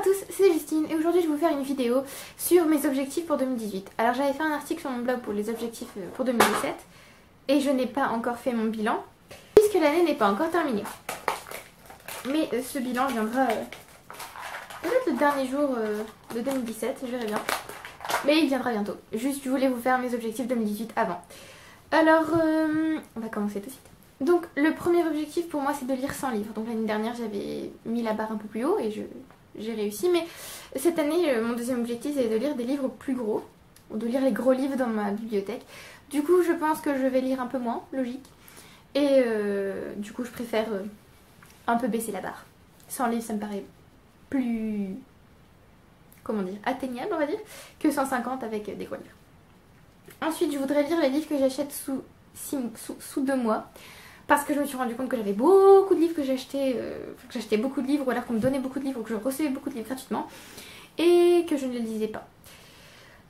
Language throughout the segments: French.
tous, c'est Justine et aujourd'hui je vais vous faire une vidéo sur mes objectifs pour 2018. Alors j'avais fait un article sur mon blog pour les objectifs pour 2017 et je n'ai pas encore fait mon bilan puisque l'année n'est pas encore terminée. Mais ce bilan viendra peut-être le dernier jour de 2017, je verrai bien. Mais il viendra bientôt. Juste je voulais vous faire mes objectifs 2018 avant. Alors on va commencer tout de suite. Donc le premier objectif pour moi c'est de lire 100 livres. Donc l'année dernière j'avais mis la barre un peu plus haut et j'ai réussi. Mais cette année mon deuxième objectif c'est de lire des livres plus gros. Ou de lire les gros livres dans ma bibliothèque. Du coup je pense que je vais lire un peu moins, logique. Et du coup je préfère un peu baisser la barre. 100 livres ça me paraît plus, comment dire, atteignable on va dire, que 150 avec des gros livres. Ensuite je voudrais lire les livres que j'achète sous 2 mois. Parce que je me suis rendu compte que j'avais beaucoup de livres que j'achetais, que j'achetais beaucoup de livres ou alors qu'on me donnait beaucoup de livres ou que je recevais beaucoup de livres gratuitement et que je ne les lisais pas.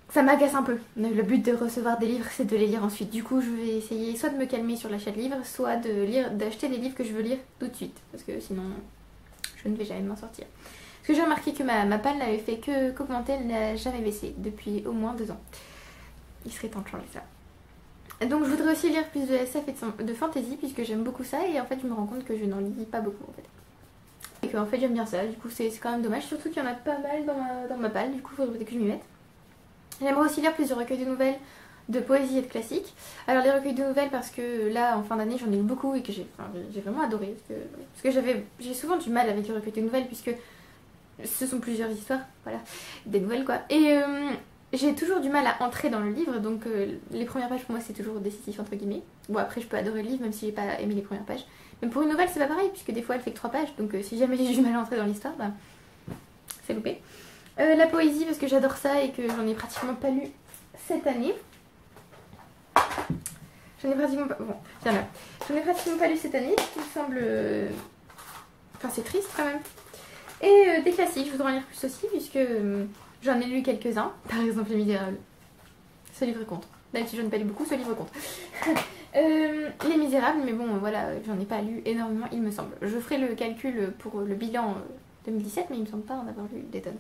Ça m'agace un peu. Le but de recevoir des livres c'est de les lire ensuite. Du coup je vais essayer soit de me calmer sur l'achat de livres, soit d'acheter des livres que je veux lire tout de suite. Parce que sinon je ne vais jamais m'en sortir. Parce que j'ai remarqué que ma palle n'avait fait qu'augmenter, elle n'a jamais baissé depuis au moins 2 ans. Il serait temps de changer ça. Donc je voudrais aussi lire plus de SF et de fantasy puisque j'aime beaucoup ça et en fait je me rends compte que je n'en lis pas beaucoup en fait. Et que en fait j'aime bien ça, du coup c'est quand même dommage, surtout qu'il y en a pas mal dans ma palle, du coup il faudrait que je m'y mette. J'aimerais aussi lire plusieurs recueils de nouvelles, de poésie et de classiques. Alors les recueils de nouvelles parce que là en fin d'année j'en ai lu beaucoup et que j'ai vraiment adoré. Parce que j'ai souvent du mal avec les recueils de nouvelles puisque ce sont plusieurs histoires, voilà, des nouvelles quoi. Et j'ai toujours du mal à entrer dans le livre, donc les premières pages pour moi c'est toujours décisif entre guillemets. Bon après je peux adorer le livre même si j'ai pas aimé les premières pages. Mais pour une nouvelle c'est pas pareil puisque des fois elle fait que 3 pages, donc si jamais j'ai du mal à entrer dans l'histoire, bah c'est loupé. La poésie parce que j'adore ça et que j'en ai pratiquement pas lu cette année. J'en ai pratiquement pas... Bon, viens là. J'en ai pratiquement pas lu cette année, ce qui me semble... Enfin c'est triste quand même. Et des classiques, je voudrais en lire plus aussi puisque... J'en ai lu quelques-uns, par exemple Les Misérables. Ce livre compte. Même si je n'ai pas lu beaucoup, ce livre compte. Les Misérables, mais bon, voilà, j'en ai pas lu énormément, il me semble. Je ferai le calcul pour le bilan 2017, mais il me semble pas en avoir lu des tonnes.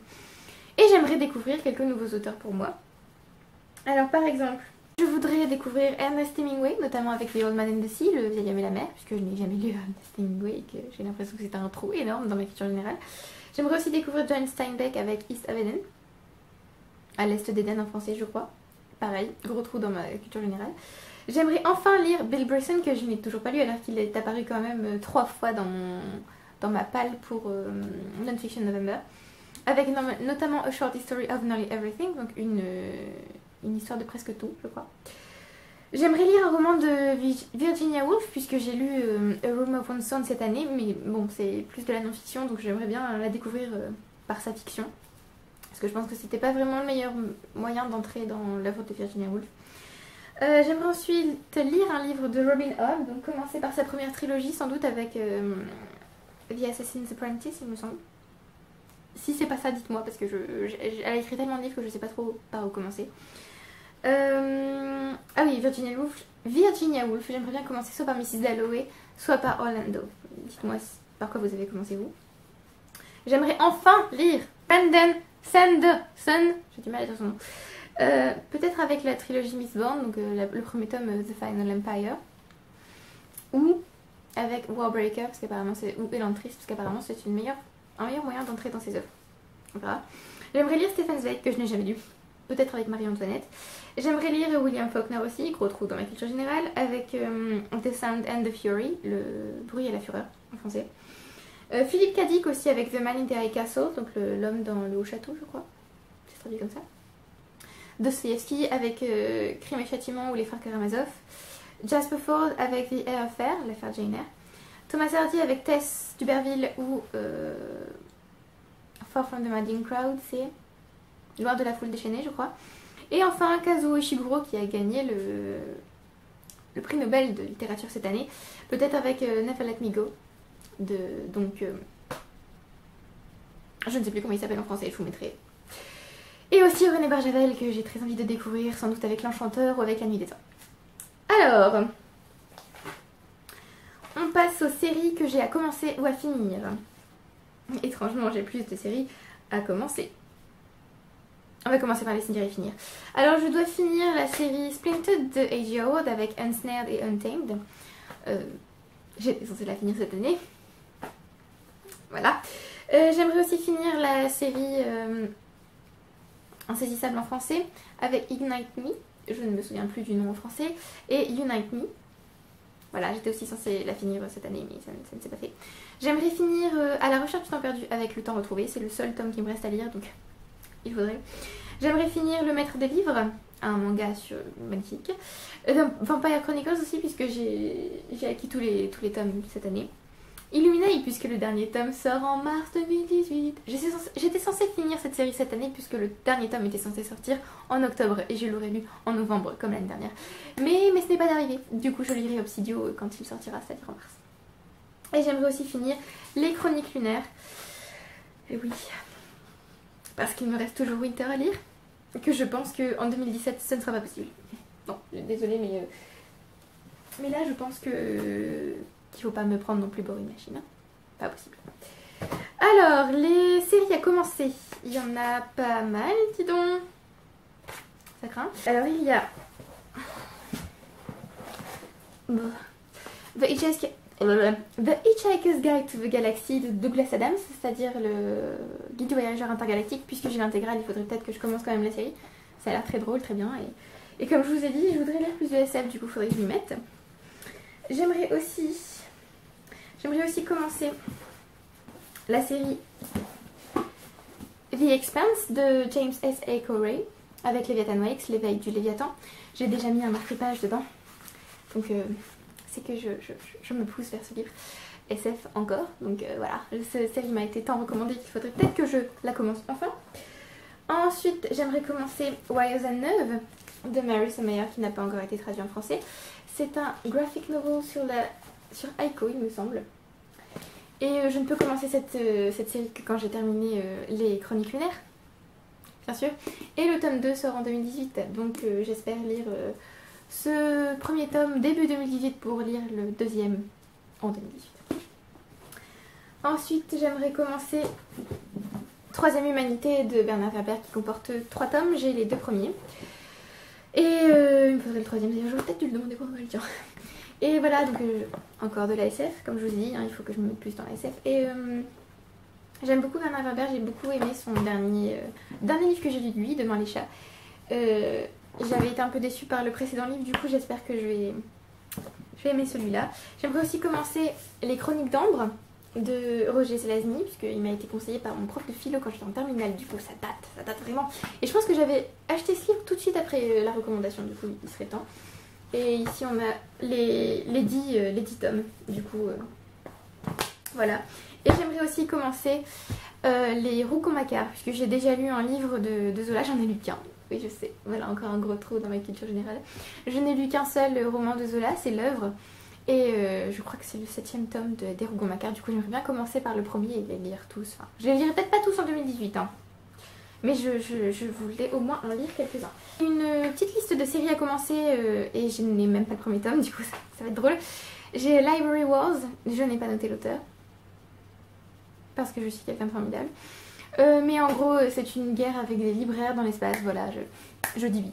Et j'aimerais découvrir quelques nouveaux auteurs pour moi. Alors, par exemple, je voudrais découvrir Ernest Hemingway, notamment avec The Old Man and the Sea, Le Vieil Homme et la Mer, puisque je n'ai jamais lu Ernest Hemingway et que j'ai l'impression que c'est un trou énorme dans ma culture générale. J'aimerais aussi découvrir John Steinbeck avec East of Eden. À l'Est d'Éden en français je crois. Pareil, gros trou dans ma culture générale. J'aimerais enfin lire Bill Bryson que je n'ai toujours pas lu alors qu'il est apparu quand même 3 fois dans ma palle pour Non-Fiction November. Avec notamment A Short History of Nearly Everything, donc une histoire de presque tout je crois. J'aimerais lire un roman de Virginia Woolf puisque j'ai lu A Room of One's Own cette année, mais bon c'est plus de la non-fiction donc j'aimerais bien la découvrir par sa fiction. Parce que je pense que c'était pas vraiment le meilleur moyen d'entrer dans l'œuvre de Virginia Woolf. J'aimerais ensuite lire un livre de Robin Hobb, donc commencer par sa première trilogie sans doute avec The Assassin's Apprentice il me semble. Si c'est pas ça dites-moi parce que elle a écrit tellement de livres que je sais pas trop par où commencer. Ah oui, Virginia Woolf, j'aimerais bien commencer soit par Mrs. Dalloway, soit par Orlando. Dites-moi par quoi vous avez commencé vous. J'aimerais enfin lire Brandon Sanderson, j'ai du mal à dire son nom. Peut-être avec la trilogie Miss Bourne, donc le premier tome The Final Empire. Ou avec Warbreaker, parce qu'apparemment c'est... ou Elantris, parce qu'apparemment c'est un meilleur moyen d'entrer dans ses œuvres. Voilà. J'aimerais lire Stephen Zweig, que je n'ai jamais lu. Peut-être avec Marie-Antoinette. J'aimerais lire William Faulkner aussi, gros trou dans ma culture générale, avec The Sound and the Fury, le bruit et la fureur en français. Philippe K. Dick aussi avec The Man in the High Castle, donc l'homme dans le haut château je crois, c'est traduit comme ça. Dostoïevski avec Crime et Châtiment ou Les Frères Karamazov. Jasper Fforde avec The Air Affair, l'affaire Jane Eyre. Thomas Hardy avec Tess d'Uberville ou Far from the Madding Crowd, c'est Loin de la foule déchaînée je crois. Et enfin Kazuo Ishiguro qui a gagné le prix Nobel de littérature cette année, peut-être avec Never Let Me Go. Donc je ne sais plus comment il s'appelle en français, je vous mettrai. Et aussi René Barjavel que j'ai très envie de découvrir, sans doute avec L'Enchanteur ou avec La Nuit des Temps. Alors, on passe aux séries que j'ai à commencer ou à finir. Étrangement j'ai plus de séries à commencer. On va commencer par les séries et finir. Alors je dois finir la série Splintered de A.G. Howard avec Unsnared et Untamed. J'étais censée la finir cette année. Voilà. J'aimerais aussi finir la série Insaisissable en français avec Ignite Me. Je ne me souviens plus du nom en français. Et Unite Me. Voilà, j'étais aussi censée la finir cette année, mais ça ne s'est pas fait. J'aimerais finir À la recherche du temps perdu avec Le temps retrouvé. C'est le seul tome qui me reste à lire, donc il faudrait. J'aimerais finir Le maître des livres, un manga magnifique. Vampire Chronicles aussi, puisque j'ai acquis tous les tomes cette année. Illuminae, puisque le dernier tome sort en mars 2018. J'étais censée finir cette série cette année, puisque le dernier tome était censé sortir en octobre, et je l'aurais lu en novembre, comme l'année dernière. Mais ce n'est pas d'arrivé. Du coup, je lirai Obsidio quand il sortira, c'est-à-dire en mars. Et j'aimerais aussi finir Les Chroniques lunaires. Et oui, parce qu'il me reste toujours Winter à lire, que je pense qu'en 2017, ce ne sera pas possible. Non, désolée, mais là, je pense qu'il faut pas me prendre non plus pour une machine. Hein. Pas possible. Alors, les séries à commencer. Il y en a pas mal, dis donc. Ça craint. Alors, il y a The Hitchhiker's Guide to the Galaxy de Douglas Adams, c'est-à-dire le guide du voyageur intergalactique. Puisque j'ai l'intégrale, il faudrait peut-être que je commence quand même la série. Ça a l'air très drôle, très bien. Et comme je vous ai dit, je voudrais lire plus de SF, du coup, il faudrait que je m'y mette. J'aimerais aussi commencer la série The Expanse de James S. A. Corey avec Leviathan Wakes, l'éveil du Léviathan. J'ai déjà mis un marque-page dedans, donc c'est que je me pousse vers ce livre SF encore. Donc voilà, cette série m'a été tant recommandée qu'il faudrait peut-être que je la commence enfin. Ensuite, j'aimerais commencer Wires and Nerve de Marissa Meyer qui n'a pas encore été traduit en français. C'est un graphic novel sur Aiko, il me semble. Et je ne peux commencer cette série que quand j'ai terminé les Chroniques lunaires, bien sûr. Et le tome 2 sort en 2018, donc j'espère lire ce premier tome début 2018 pour lire le deuxième en 2018. Ensuite, j'aimerais commencer Troisième Humanité de Bernard Werber qui comporte 3 tomes, j'ai les 2 premiers. Et il me faudrait le troisième, d'ailleurs j'aurais peut-être dû le demander pour Noël, tiens. Et voilà, donc encore de la SF, comme je vous ai dit, hein, il faut que je me mette plus dans la SF. Et j'aime beaucoup Bernard Werber, j'ai beaucoup aimé son dernier livre que j'ai lu de lui, Demain les chats. J'avais été un peu déçue par le précédent livre, du coup j'espère que je vais aimer celui-là. J'aimerais aussi commencer Les Chroniques d'Ambre de Roger Zelazny, puisqu'il m'a été conseillé par mon prof de philo quand j'étais en terminale, du coup ça date vraiment. Et je pense que j'avais acheté ce livre tout de suite après la recommandation, du coup il serait temps. Et ici on a les 10 tomes, du coup voilà. Et j'aimerais aussi commencer les Rougon-Macquart, puisque j'ai déjà lu un livre de Zola, j'en ai lu qu'un. Oui je sais, voilà encore un gros trou dans ma culture générale. Je n'ai lu qu'un seul roman de Zola, c'est L'œuvre. Et je crois que c'est le 7e tome des Rougon-Macquart, du coup j'aimerais bien commencer par le premier et les lire tous. Enfin, je les lirai peut-être pas tous en 2018, hein. Mais je voulais au moins en lire quelques-uns. Une petite liste de séries à commencer et je n'ai même pas le premier tome, du coup ça va être drôle. J'ai Library Wars, je n'ai pas noté l'auteur, parce que je suis quelqu'un de formidable. Mais en gros c'est une guerre avec des libraires dans l'espace, voilà, je dis oui.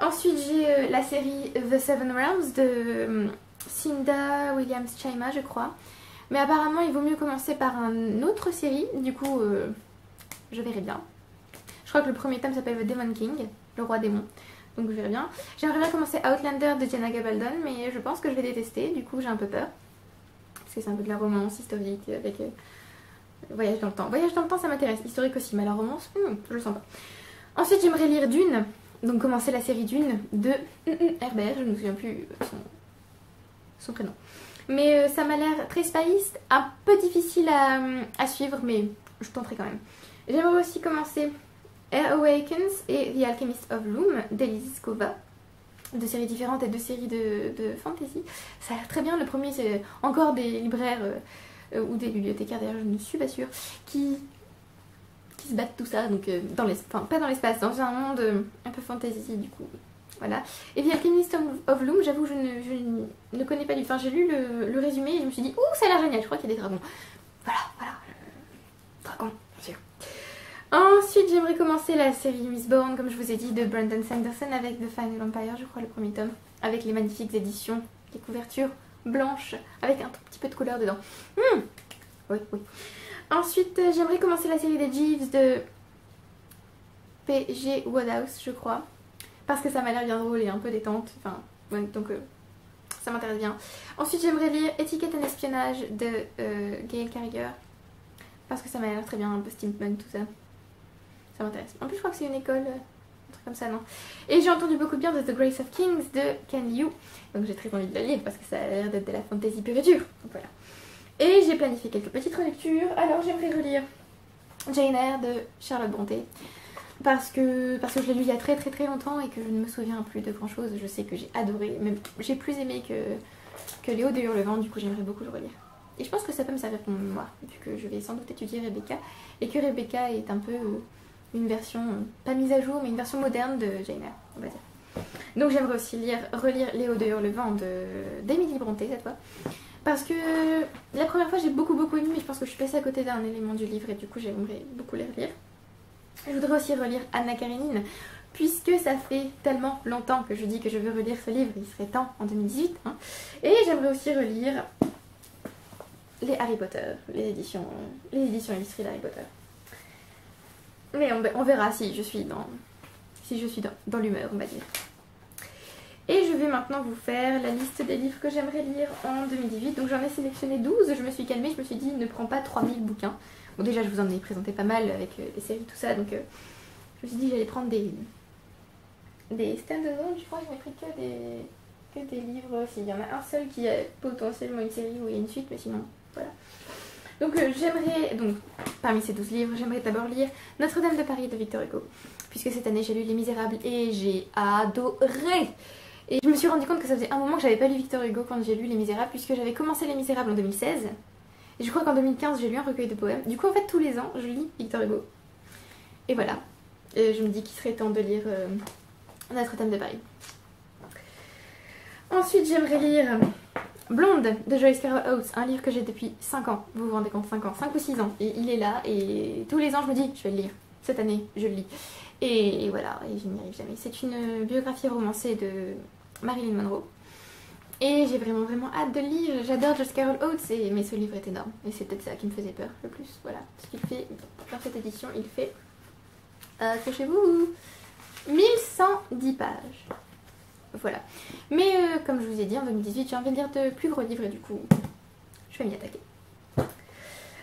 Ensuite j'ai la série The Seven Realms de Cinda Williams-Chaima je crois. Mais apparemment il vaut mieux commencer par une autre série, du coup je verrai bien. Je crois que le premier tome s'appelle The Demon King, le roi démon, donc je verrai bien. J'aimerais bien commencer Outlander de Jenna Gabaldon, mais je pense que je vais détester, du coup j'ai un peu peur. Parce que c'est un peu de la romance historique avec voyage dans le temps. Voyage dans le temps ça m'intéresse, historique aussi, mais la romance, je le sens pas. Ensuite j'aimerais lire Dune, donc commencer la série Dune de Herbert, je ne me souviens plus son prénom. Mais ça m'a l'air très spaced, un peu difficile à suivre, mais je tenterai quand même. J'aimerais aussi commencer Air Awakens et The Alchemist of Loom d'Elise Skova. 2 séries différentes et 2 séries de fantasy. Ça a l'air très bien. Le premier c'est encore des libraires ou des bibliothécaires d'ailleurs, je ne suis pas sûre, qui se battent tout ça, donc dans l'espace, enfin pas dans l'espace, dans un monde un peu fantasy du coup. Voilà. Et The Alchemist of Loom, j'avoue je ne connais pas du tout. Enfin j'ai lu le résumé et je me suis dit ouh ça a l'air génial, je crois qu'il y a des dragons. Voilà, dragons, bien sûr. Ensuite, j'aimerais commencer la série Mistborn, comme je vous ai dit, de Brandon Sanderson avec The Final Empire, je crois, le premier tome, avec les magnifiques éditions, les couvertures blanches, avec un tout petit peu de couleur dedans. Oui, oui. Ensuite, j'aimerais commencer la série des Jeeves de P.G. Wodehouse, je crois, parce que ça m'a l'air bien drôle et un peu détente, enfin, ouais, donc ça m'intéresse bien. Ensuite, j'aimerais lire Étiquette et espionnage de Gail Carriger, parce que ça m'a l'air très bien, un peu steampunk, tout ça. Ça m'intéresse. En plus, je crois que c'est une école, un truc comme ça, non? Et j'ai entendu beaucoup de bien de The Grace of Kings de Ken Liu, donc j'ai très envie de la lire parce que ça a l'air d'être de la fantasy pure et dure. Donc voilà. Et j'ai planifié quelques petites relectures. Alors, j'aimerais relire Jane Eyre de Charlotte Brontë. Parce que je l'ai lu il y a très longtemps et que je ne me souviens plus de grand chose. Je sais que j'ai adoré, même j'ai plus aimé que Léo de Hurlevent, du coup j'aimerais beaucoup le relire. Et je pense que ça peut me servir pour mon mémoire, vu que je vais sans doute étudier Rebecca, et que Rebecca est un peu une version, pas mise à jour, mais une version moderne de Jane Eyre, on va dire. Donc j'aimerais aussi relire Léo de Hurlevent d'Émilie Brontë cette fois. Parce que la première fois j'ai beaucoup aimé, mais je pense que je suis passée à côté d'un élément du livre et du coup j'aimerais beaucoup les relire. Je voudrais aussi relire Anna Karenine, puisque ça fait tellement longtemps que je dis que je veux relire ce livre, il serait temps en 2018. Hein. Et j'aimerais aussi relire les Harry Potter, les éditions illustrées d'Harry Potter. Mais on verra si je suis dans l'humeur, on va dire. Et je vais maintenant vous faire la liste des livres que j'aimerais lire en 2018. Donc j'en ai sélectionné 12, je me suis calmée, je me suis dit ne prends pas 3000 bouquins. Bon déjà je vous en ai présenté pas mal avec les séries tout ça, donc je me suis dit j'allais prendre des stand-alone, je crois que je n'ai pris que des livres. S'il y en a un seul qui a potentiellement une série où il y a une suite, mais sinon voilà. Donc parmi ces 12 livres, j'aimerais d'abord lire Notre-Dame de Paris de Victor Hugo, puisque cette année j'ai lu Les Misérables et j'ai adoré. Et je me suis rendu compte que ça faisait un moment que j'avais pas lu Victor Hugo quand j'ai lu Les Misérables, puisque j'avais commencé Les Misérables en 2016. Et je crois qu'en 2015 j'ai lu un recueil de poèmes. Du coup en fait tous les ans je lis Victor Hugo. Et voilà. Et je me dis qu'il serait temps de lire Notre-Dame de Paris. Ensuite j'aimerais lire Blonde de Joyce Carol Oates, un livre que j'ai depuis 5 ans. Vous vous rendez compte, 5 ans, 5 ou 6 ans. Et il est là et tous les ans je me dis je vais le lire. Cette année je le lis. Et voilà, et je n'y arrive jamais. C'est une biographie romancée de Marilyn Monroe. Et j'ai vraiment hâte de le lire. J'adore Joyce Carol Oates, mais ce livre est énorme. Et c'est peut-être ça qui me faisait peur le plus. Voilà, ce qu'il fait dans cette édition, il fait... accrochez-vous, 1110 pages. Voilà. Mais comme je vous ai dit, en 2018, j'ai envie de lire de plus gros livres et du coup, je vais m'y attaquer.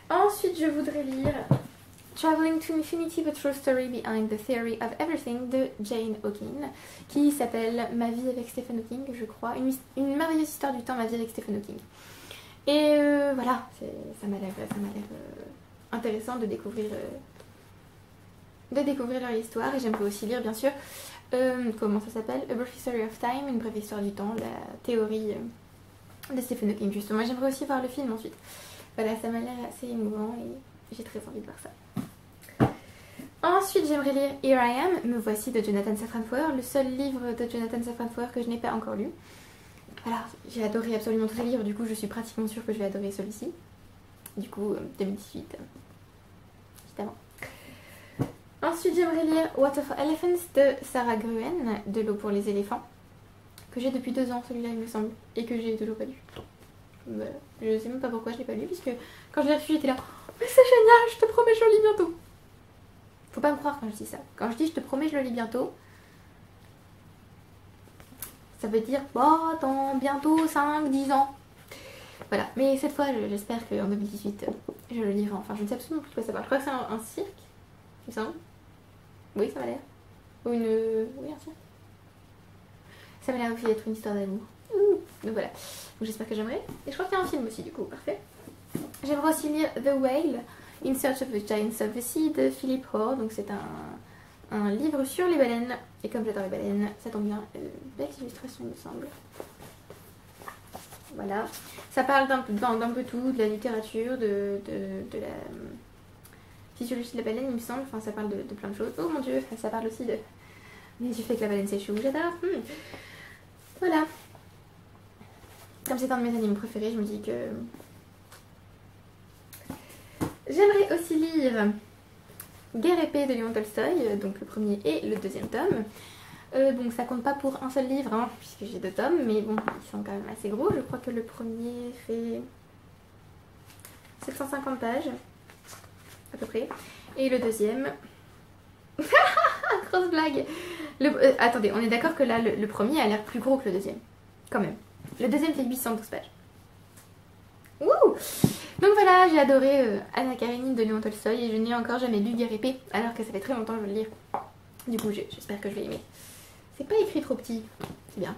Ensuite, je voudrais lire Traveling to Infinity, The True Story Behind the Theory of Everything de Jane Auken, qui s'appelle Ma vie avec Stephen Hawking, je crois. Une merveilleuse histoire du temps, Ma vie avec Stephen Hawking. Et voilà, ça m'a l'air intéressant de découvrir leur histoire. Et j'aimerais aussi lire, bien sûr, comment ça s'appelle, A Brief History of Time, une brève histoire du temps, la théorie de Stephen Hawking, justement. J'aimerais aussi voir le film ensuite. Voilà, ça m'a l'air assez émouvant et j'ai très envie de voir ça. Ensuite, j'aimerais lire Here I Am, Me Voici de Jonathan Safran Foer, le seul livre de Jonathan Safran Foer que je n'ai pas encore lu. Voilà, j'ai adoré absolument tous ces livres, du coup je suis pratiquement sûre que je vais adorer celui-ci. Du coup, 2018, évidemment. Ensuite, j'aimerais lire Water for Elephants de Sarah Gruen, de l'eau pour les éléphants, que j'ai depuis 2 ans, celui-là il me semble, et que j'ai toujours pas lu. Voilà. Je sais même pas pourquoi je l'ai pas lu, puisque quand je l'ai reçu j'étais là, oh, mais c'est génial, je te promets je le lis bientôt. Faut pas me croire quand je dis ça. Quand je dis je te promets je le lis bientôt, ça veut dire dans bientôt 5-10 ans. Voilà, mais cette fois j'espère qu'en 2018 je le lirai enfin. Je ne sais absolument plus de quoi ça parle. Je crois que c'est un cirque, il me semble. Oui, ça m'a l'air. Ou oui, un cirque. Ça m'a l'air aussi d'être une histoire d'amour. Donc voilà, donc j'espère que j'aimerai. Et je crois qu'il y a un film aussi, du coup, parfait. J'aimerais aussi lire The Whale, In Search of the Giants of the Sea de Philip Hoare. Donc c'est un livre sur les baleines. Et comme j'adore les baleines, ça tombe bien. Belle illustration, il me semble. Voilà. Ça parle d'un peu tout, de la littérature, de la physiologie de la baleine, il me semble. Enfin, ça parle de plein de choses. Oh mon dieu, ça parle aussi du fait que la baleine s'échoue. J'adore. Voilà. Comme c'est un de mes animes préférés, je me dis que... J'aimerais aussi lire Guerre épée de Léon Tolstoï, donc le premier et le deuxième tome. Donc ça compte pas pour un seul livre, hein, puisque j'ai 2 tomes, mais bon, ils sont quand même assez gros. Je crois que le premier fait 750 pages, à peu près. Et le deuxième... Grosse blague. Attendez, on est d'accord que là, le premier a l'air plus gros que le deuxième, quand même. Le deuxième fait 812 pages. Wouh! Donc voilà, j'ai adoré Anna Karénine de Léon Tolstoï et je n'ai encore jamais lu Guerre épée, alors que ça fait très longtemps que je veux le lire. Du coup, j'espère que je vais aimer. C'est pas écrit trop petit, c'est bien.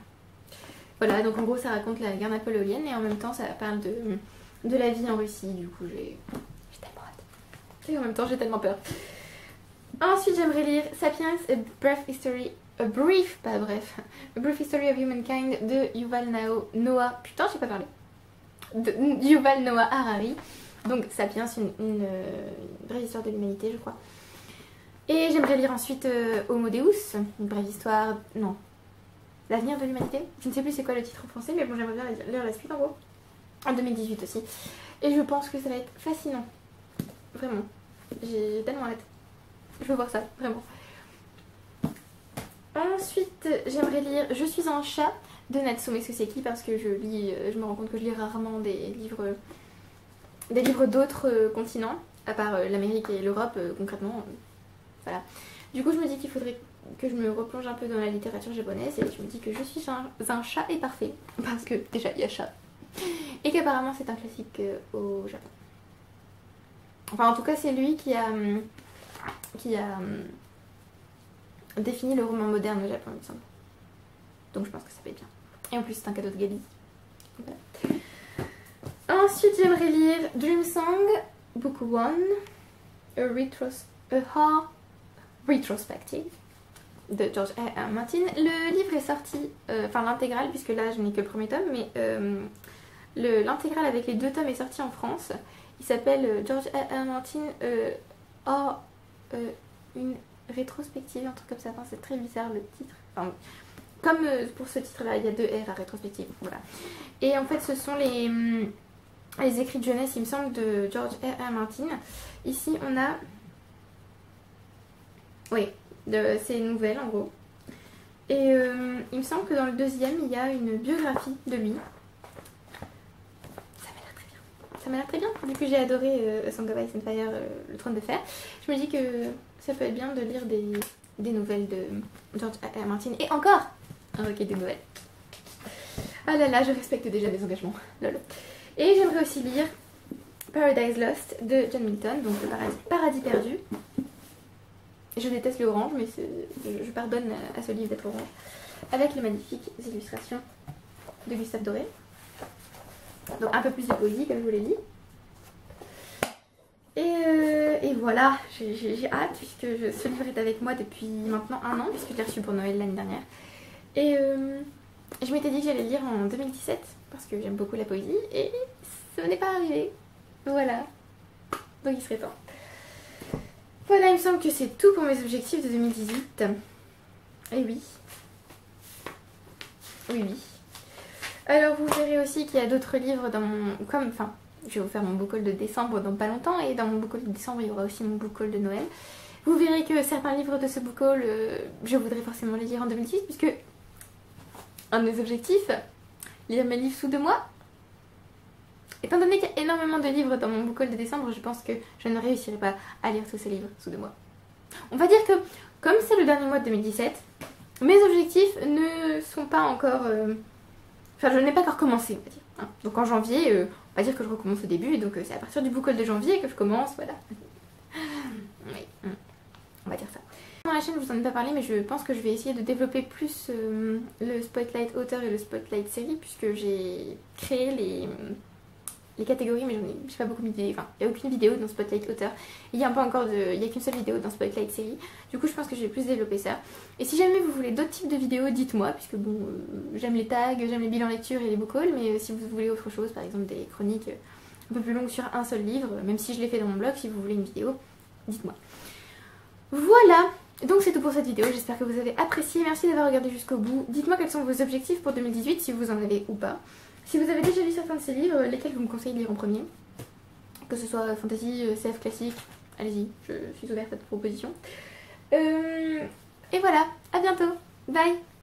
Voilà, donc en gros ça raconte la guerre napoléonienne et en même temps ça parle de la vie en Russie. Du coup j'ai tellement hâte. Et en même temps j'ai tellement peur. Ensuite j'aimerais lire Sapiens, A Brief History of Humankind de Yuval Noah... Putain, j'ai pas parlé. De Yuval Noah Harari. Donc Sapiens, une brève histoire de l'humanité, je crois. Et j'aimerais lire ensuite Homo Deus, une brève histoire... Non. L'avenir de l'humanité. Je ne sais plus c'est quoi le titre en français, mais bon, j'aimerais bien lire la suite en gros. En 2018 aussi. Et je pense que ça va être fascinant. Vraiment. J'ai tellement hâte. Je veux voir ça, vraiment. Ensuite, j'aimerais lire Je suis un chat de Natsume Soseki parce que je me rends compte que je lis rarement des livres d'autres continents, à part l'Amérique et l'Europe concrètement. Voilà. Du coup, je me dis qu'il faudrait que je me replonge un peu dans la littérature japonaise et je me dis que Je suis un chat est parfait parce que déjà il y a chat et qu'apparemment c'est un classique au Japon. Enfin, en tout cas, c'est lui qui a défini le roman moderne au Japon, il me semble. Donc je pense que ça va être bien. Et en plus c'est un cadeau de Gabi. Voilà. Ensuite j'aimerais lire Dream Song, Book 1, A Retrospective de George R. R. Martin. Le livre est sorti, enfin l'intégrale, puisque là je n'ai que le premier tome, mais l'intégrale avec les 2 tomes est sorti en France. Il s'appelle George R. R. Martin une rétrospective, un truc comme ça. Enfin, c'est très bizarre le titre. Enfin, comme pour ce titre-là, il y a 2 R à rétrospective. Voilà. Et en fait, ce sont les écrits de jeunesse, il me semble, de George R. R. Martin. Ici, on a... Oui, c'est une nouvelle en gros. Et il me semble que dans le deuxième, il y a une biographie de lui. Ça m'a l'air très bien. Ça m'a l'air très bien. Du coup, j'ai adoré Song of Ice and Fire, le trône de fer. Je me dis que ça peut être bien de lire des nouvelles de George R. R. Martin. Et encore un recueil de nouvelles. Ah là là, je respecte déjà mes engagements. Lolo. Et j'aimerais aussi lire Paradise Lost de John Milton, donc le paradis perdu. Je déteste le orange, mais je pardonne à ce livre d'être orange. Avec les magnifiques illustrations de Gustave Doré. Donc un peu plus de poésie, comme je vous l'ai dit. Et voilà, j'ai hâte, puisque ce livre est avec moi depuis maintenant 1 an, puisque je l'ai reçu pour Noël l'année dernière. Et je m'étais dit que j'allais le lire en 2017, parce que j'aime beaucoup la poésie, et ce n'est pas arrivé. Voilà. Donc il serait temps. Voilà, il me semble que c'est tout pour mes objectifs de 2018. Et oui. Oui, oui. Alors vous verrez aussi qu'il y a d'autres livres dans mon... Enfin, je vais vous faire mon book haul de décembre dans pas longtemps. Et dans mon book haul de décembre, il y aura aussi mon book haul de Noël. Vous verrez que certains livres de ce book haul, je voudrais forcément les lire en 2018. Puisque un de mes objectifs, lire mes livres sous 2 mois. Étant donné qu'il y a énormément de livres dans mon book haul de décembre, je pense que je ne réussirai pas à lire tous ces livres sous 2 mois. On va dire que, comme c'est le dernier mois de 2017, mes objectifs ne sont pas encore... Enfin, je n'ai pas encore commencé, on va dire. Hein. Donc en janvier, on va dire que je recommence au début, et donc c'est à partir du book haul de janvier que je commence, voilà. Oui, on va dire ça. Dans la chaîne, je vous en ai pas parlé, mais je pense que je vais essayer de développer plus le Spotlight auteur et le Spotlight série, puisque j'ai créé les catégories, mais j'ai pas beaucoup mis de vidéos. Enfin, il n'y a aucune vidéo dans Spotlight auteur. Il n'y a qu'une seule vidéo dans Spotlight série. Du coup, je pense que je vais plus développer ça. Et si jamais vous voulez d'autres types de vidéos, dites-moi, puisque bon, j'aime les tags, j'aime les bilans lecture et les book hauls, mais si vous voulez autre chose, par exemple des chroniques un peu plus longues sur un seul livre, même si je l'ai fait dans mon blog, si vous voulez une vidéo, dites-moi. Voilà, donc c'est tout pour cette vidéo, j'espère que vous avez apprécié, merci d'avoir regardé jusqu'au bout. Dites-moi quels sont vos objectifs pour 2018, si vous en avez ou pas. Si vous avez déjà lu certains de ces livres, lesquels vous me conseillez de lire en premier? Que ce soit fantasy, CF classique, allez-y, je suis ouverte à cette proposition. Et voilà, à bientôt, bye.